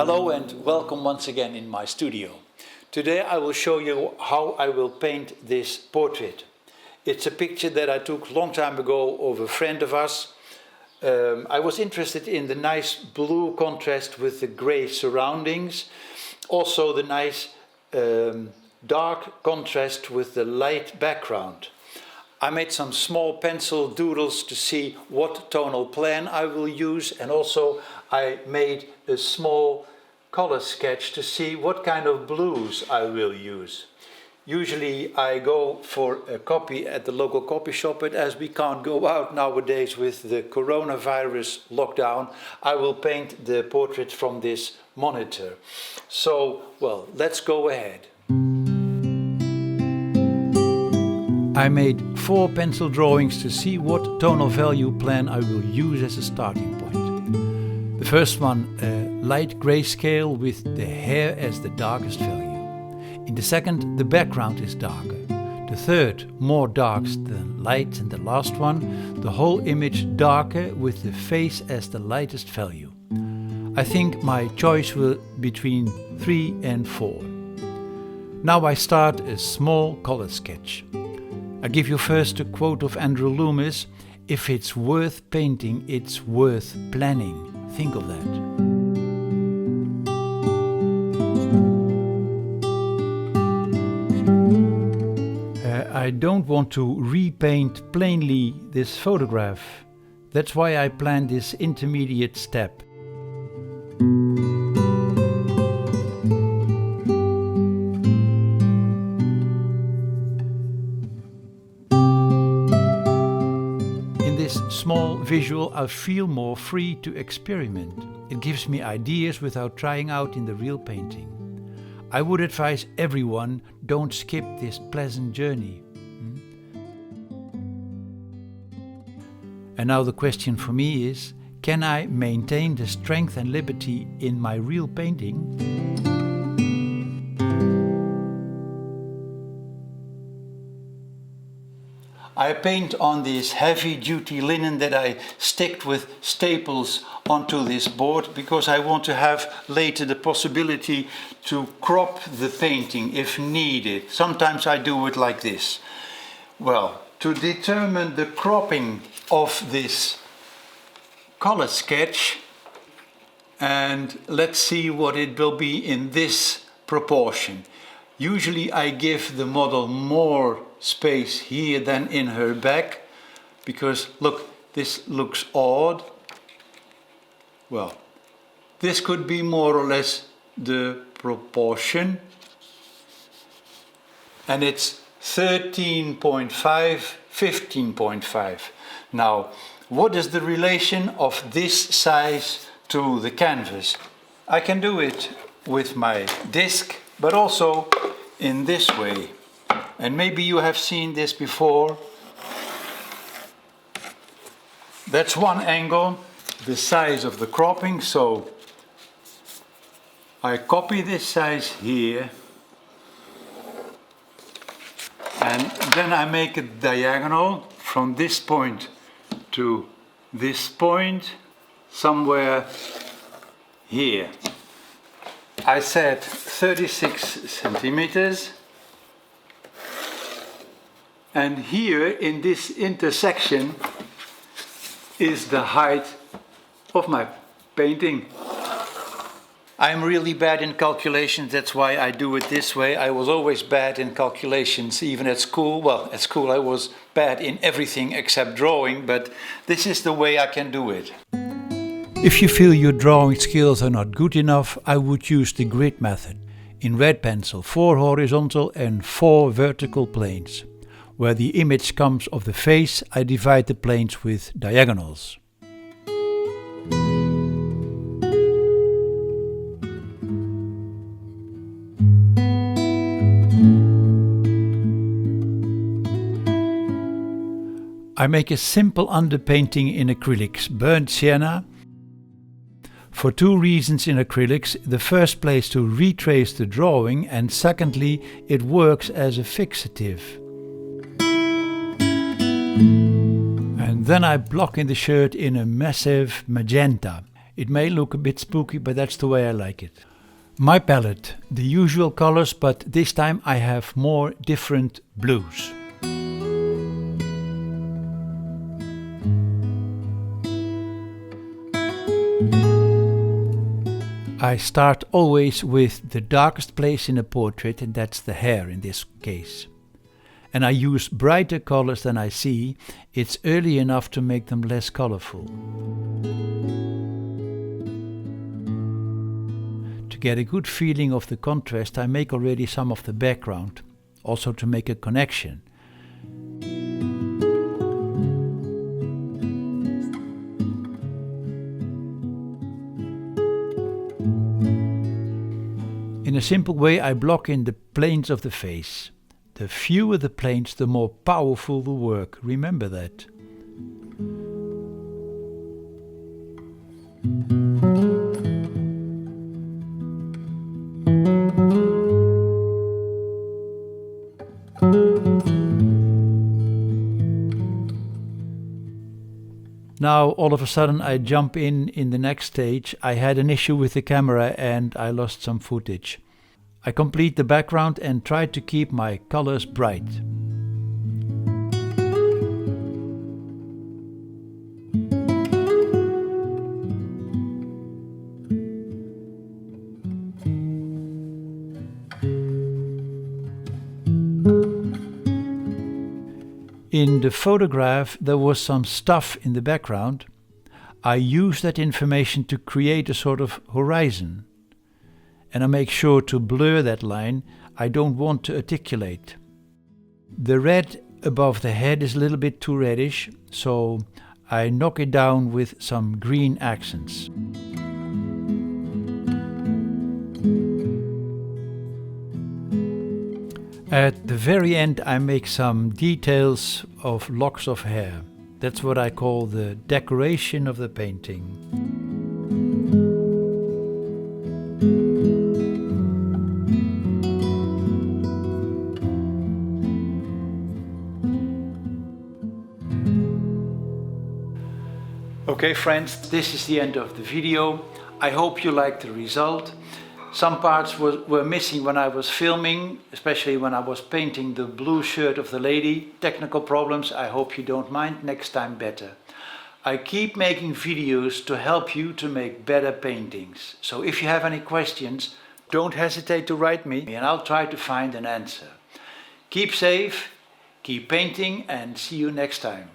Hello and welcome once again in my studio. Today I will show you how I will paint this portrait. It's a picture that I took a long time ago of a friend of us. I was interested in the nice blue contrast with the grey surroundings, also the nice dark contrast with the light background. I made some small pencil doodles to see what tonal plan I will use, and also I made a small color sketch to see what kind of blues I will use. Usually I go for a copy at the local copy shop, but as we can't go out nowadays with the coronavirus lockdown, I will paint the portrait from this monitor. So, well, let's go ahead. I made 4 pencil drawings to see what tonal value plan I will use as a starting point. The first one, a light grayscale with the hair as the darkest value. In the second, the background is darker. The third, more darks than light, and the last one, the whole image darker with the face as the lightest value. I think my choice will be between 3 and 4. Now I start a small color sketch. I give you first a quote of Andrew Loomis: "If it's worth painting, it's worth planning." Think of that. I don't want to repaint plainly this photograph. That's why I planned this intermediate step. Small visual, I feel more free to experiment. It gives me ideas without trying out in the real painting. I would advise everyone, don't skip this pleasant journey. And now the question for me is, can I maintain the strength and liberty in my real painting? I paint on this heavy-duty linen that I stick with staples onto this board because I want to have later the possibility to crop the painting if needed. Sometimes I do it like this. Well, to determine the cropping of this color sketch, and let's see what it will be in this proportion. Usually I give the model more space here than in her back, because look, this looks odd. Well, this could be more or less the proportion, and it's 13.5, 15.5. Now, what is the relation of this size to the canvas? I can do it with my disc, but also in this way. And maybe you have seen this before. That's one angle, the size of the cropping. So I copy this size here, and then I make a diagonal from this point to this point, somewhere here. I said 36 centimeters. And here in this intersection is the height of my painting. I'm really bad in calculations, that's why I do it this way. I was always bad in calculations, even at school. Well, at school I was bad in everything except drawing, but this is the way I can do it. If you feel your drawing skills are not good enough, I would use the grid method. In red pencil, 4 horizontal and 4 vertical planes. Where the image comes of the face, I divide the planes with diagonals. I make a simple underpainting in acrylics, burnt sienna. For 2 reasons in acrylics: the first place to retrace the drawing, and secondly, it works as a fixative. And then I block in the shirt in a massive magenta. It may look a bit spooky, but that's the way I like it. My palette, the usual colors, but this time I have more different blues. I start always with the darkest place in a portrait, and that's the hair in this case. And I use brighter colors than I see. It's early enough to make them less colorful. To get a good feeling of the contrast, I make already some of the background, also to make a connection. In a simple way, I block in the planes of the face. The fewer the planes, the more powerful the work. Remember that. Now all of a sudden I jump in the next stage. I had an issue with the camera and I lost some footage. I complete the background and try to keep my colors bright. In the photograph there was some stuff in the background. I use that information to create a sort of horizon. And I make sure to blur that line. I don't want to articulate. The red above the head is a little bit too reddish, so I knock it down with some green accents. At the very end I make some details of locks of hair. That's what I call the decoration of the painting. Okay friends, this is the end of the video. I hope you liked the result. Some parts were missing when I was filming, especially when I was painting the blue shirt of the lady. Technical problems, I hope you don't mind, next time better. I keep making videos to help you to make better paintings. So if you have any questions, don't hesitate to write me and I'll try to find an answer. Keep safe, keep painting and see you next time.